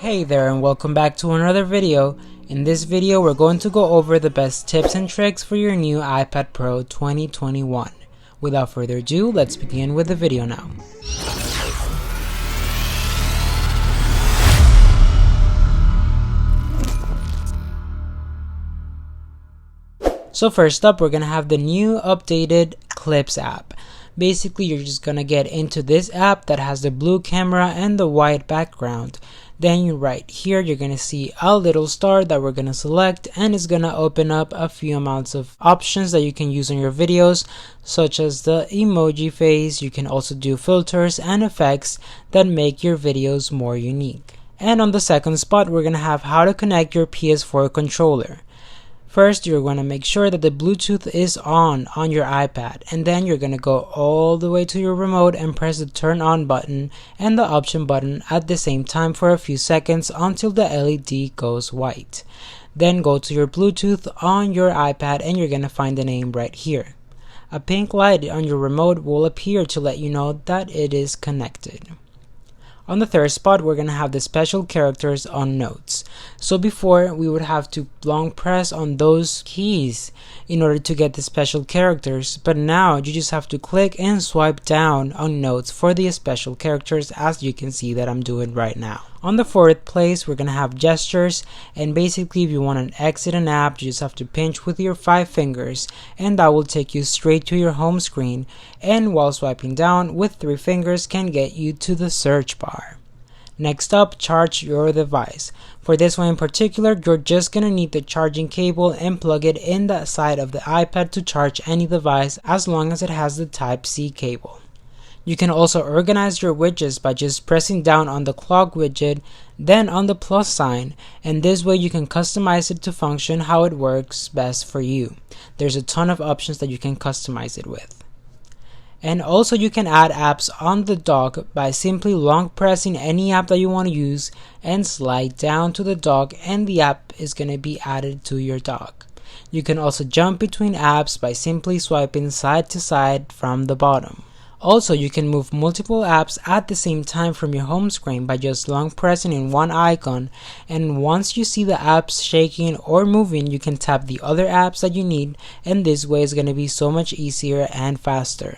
Hey there and welcome back to another video. In this video we're going to go over the best tips and tricks for your new iPad Pro 2021. Without further ado, let's begin with the video now. So first up, we're going to have the new updated Clips app. Basically, you're just going to get into this app that has the blue camera and the white background. Then right here, you're going to see a little star that we're going to select, and it's going to open up a few amounts of options that you can use on your videos, such as the emoji phase. You can also do filters and effects that make your videos more unique. And on the second spot, we're going to have how to connect your PS4 controller. First, you're going to make sure that the Bluetooth is on your iPad, and then you're going to go all the way to your remote and press the turn on button and the option button at the same time for a few seconds until the LED goes white. Then go to your Bluetooth on your iPad and you're going to find the name right here. A pink light on your remote will appear to let you know that it is connected. On the third spot, we're going to have the special characters on notes. So before, we would have to long press on those keys in order to get the special characters, but now you just have to click and swipe down on notes for the special characters, as you can see that I'm doing right now. On the fourth place, we're going to have gestures, and basically if you want to exit an app, you just have to pinch with your 5 fingers and that will take you straight to your home screen, and while swiping down with 3 fingers can get you to the search bar. Next up, charge your device. For this one in particular, you're just going to need the charging cable and plug it in the side of the iPad to charge any device as long as it has the Type-C cable. You can also organize your widgets by just pressing down on the clock widget, then on the plus sign, and this way you can customize it to function how it works best for you. There's a ton of options that you can customize it with. And also you can add apps on the dock by simply long pressing any app that you want to use and slide down to the dock, and the app is going to be added to your dock. You can also jump between apps by simply swiping side to side from the bottom. Also, you can move multiple apps at the same time from your home screen by just long pressing in one icon, and once you see the apps shaking or moving, you can tap the other apps that you need, and this way is going to be so much easier and faster.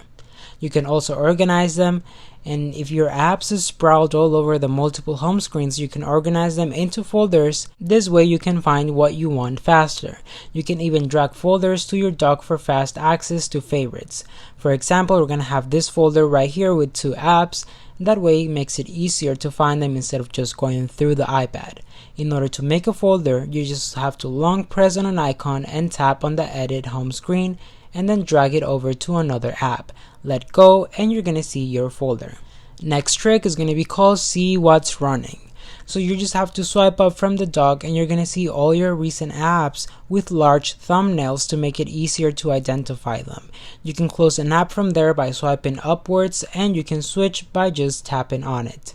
You can also organize them, and if your apps is sprawled all over the multiple home screens, you can organize them into folders. This way you can find what you want faster. You can even drag folders to your dock for fast access to favorites. For example, we're going to have this folder right here with 2 apps. That way it makes it easier to find them instead of just going through the iPad. In order to make a folder, you just have to long press on an icon and tap on the edit home screen, and then drag it over to another app. Let go and you're going to see your folder. Next trick is going to be called See What's Running. So you just have to swipe up from the dock and you're going to see all your recent apps with large thumbnails to make it easier to identify them. You can close an app from there by swiping upwards, and you can switch by just tapping on it.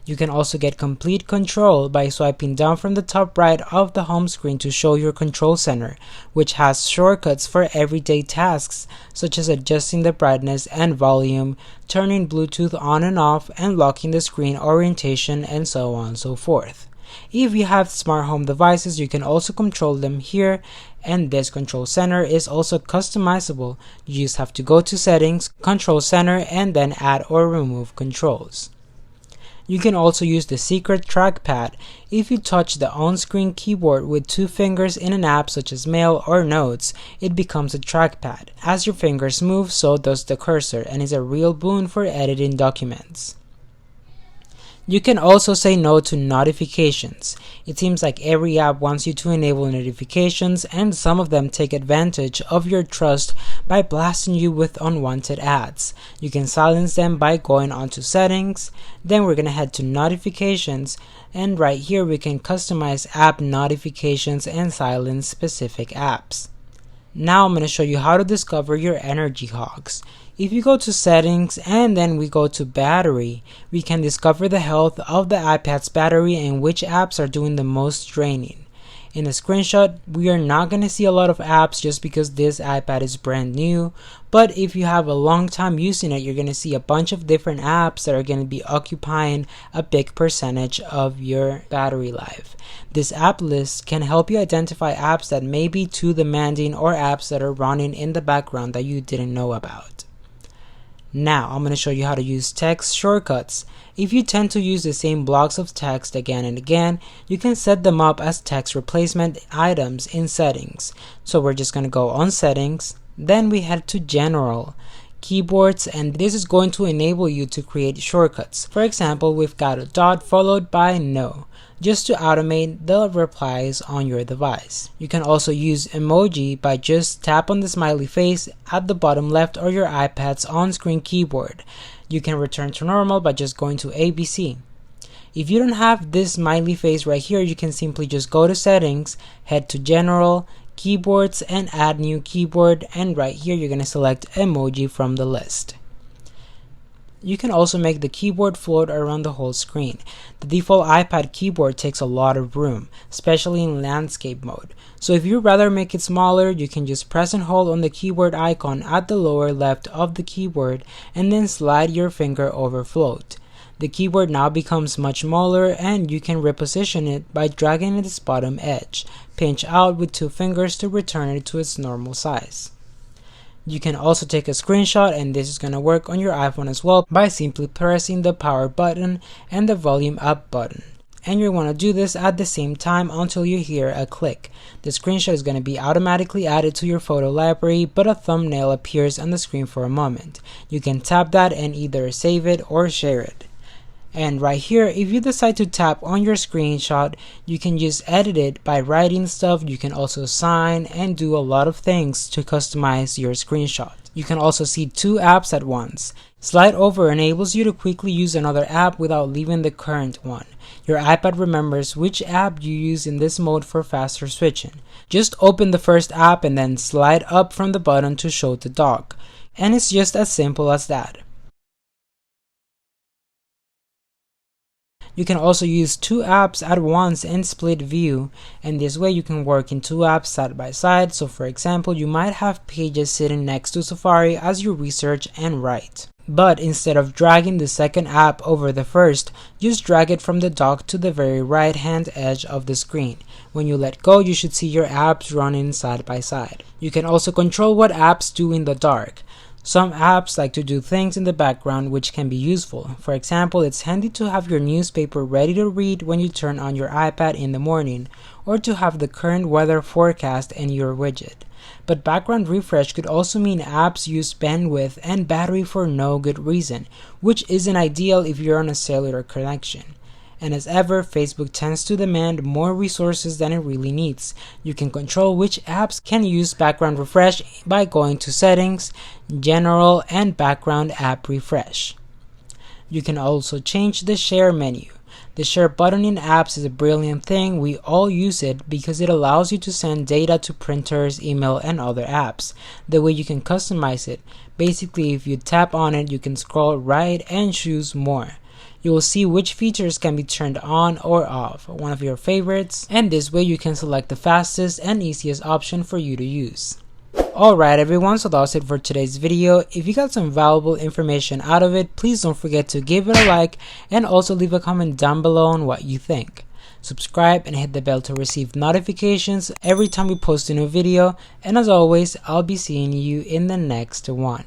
You can also get complete control by swiping down from the top right of the home screen to show your control center, which has shortcuts for everyday tasks such as adjusting the brightness and volume, turning Bluetooth on and off, and locking the screen orientation, and so on and so forth. If you have smart home devices, you can also control them here, and this control center is also customizable. You just have to go to settings, control center, and then add or remove controls. You can also use the secret trackpad. If you touch the on-screen keyboard with 2 fingers in an app such as Mail or Notes, it becomes a trackpad. As your fingers move, so does the cursor, and is a real boon for editing documents. You can also say no to notifications. It seems like every app wants you to enable notifications, and some of them take advantage of your trust by blasting you with unwanted ads. You can silence them by going onto settings. Then we're going to head to notifications, and right here we can customize app notifications and silence specific apps. Now I'm going to show you how to discover your energy hogs. If you go to settings and then we go to battery, we can discover the health of the iPad's battery and which apps are doing the most draining. In the screenshot, we are not going to see a lot of apps just because this iPad is brand new, but if you have a long time using it, you're going to see a bunch of different apps that are going to be occupying a big percentage of your battery life. This app list can help you identify apps that may be too demanding or apps that are running in the background that you didn't know about. Now, I'm going to show you how to use text shortcuts. If you tend to use the same blocks of text again and again, you can set them up as text replacement items in settings. So we're just going to go on settings, then we head to general, keyboards, and this is going to enable you to create shortcuts. For example, we've got a dot followed by no, just to automate the replies on your device. You can also use emoji by just tap on the smiley face at the bottom left or your iPad's on-screen keyboard. You can return to normal by just going to ABC. If you don't have this smiley face right here, you can simply just go to settings, head to general, keyboards, and add new keyboard, and right here you're going to select emoji from the list. You can also make the keyboard float around the whole screen. The default iPad keyboard takes a lot of room, especially in landscape mode. So if you'd rather make it smaller, you can just press and hold on the keyboard icon at the lower left of the keyboard and then slide your finger over float. The keyboard now becomes much smaller and you can reposition it by dragging its bottom edge. Pinch out with 2 fingers to return it to its normal size. You can also take a screenshot, and this is going to work on your iPhone as well by simply pressing the power button and the volume up button. And you want to do this at the same time until you hear a click. The screenshot is going to be automatically added to your photo library, but a thumbnail appears on the screen for a moment. You can tap that and either save it or share it. And right here, if you decide to tap on your screenshot, you can just edit it by writing stuff. You can also sign and do a lot of things to customize your screenshot. You can also see 2 apps at once. Slide over enables you to quickly use another app without leaving the current one. Your iPad remembers which app you use in this mode for faster switching. Just open the first app and then slide up from the button to show the dock. And it's just as simple as that. You can also use 2 apps at once in split view, and this way you can work in 2 apps side by side. So for example, you might have Pages sitting next to Safari as you research and write. But instead of dragging the second app over the first, just drag it from the dock to the very right hand edge of the screen. When you let go, you should see your apps running side by side. You can also control what apps do in the dark. Some apps like to do things in the background which can be useful. For example, it's handy to have your newspaper ready to read when you turn on your iPad in the morning, or to have the current weather forecast in your widget. But background refresh could also mean apps use bandwidth and battery for no good reason, which isn't ideal if you're on a cellular connection. And as ever, Facebook tends to demand more resources than it really needs. You can control which apps can use background refresh by going to Settings, General, and Background App Refresh. You can also change the Share menu. The Share button in apps is a brilliant thing. We all use it because it allows you to send data to printers, email, and other apps. The way you can customize it. Basically, if you tap on it, you can scroll right and choose more. You will see which features can be turned on or off, one of your favorites, and this way you can select the fastest and easiest option for you to use. Alright everyone, so that's it for today's video. If you got some valuable information out of it, please don't forget to give it a like and also leave a comment down below on what you think. Subscribe and hit the bell to receive notifications every time we post a new video, and as always, I'll be seeing you in the next one.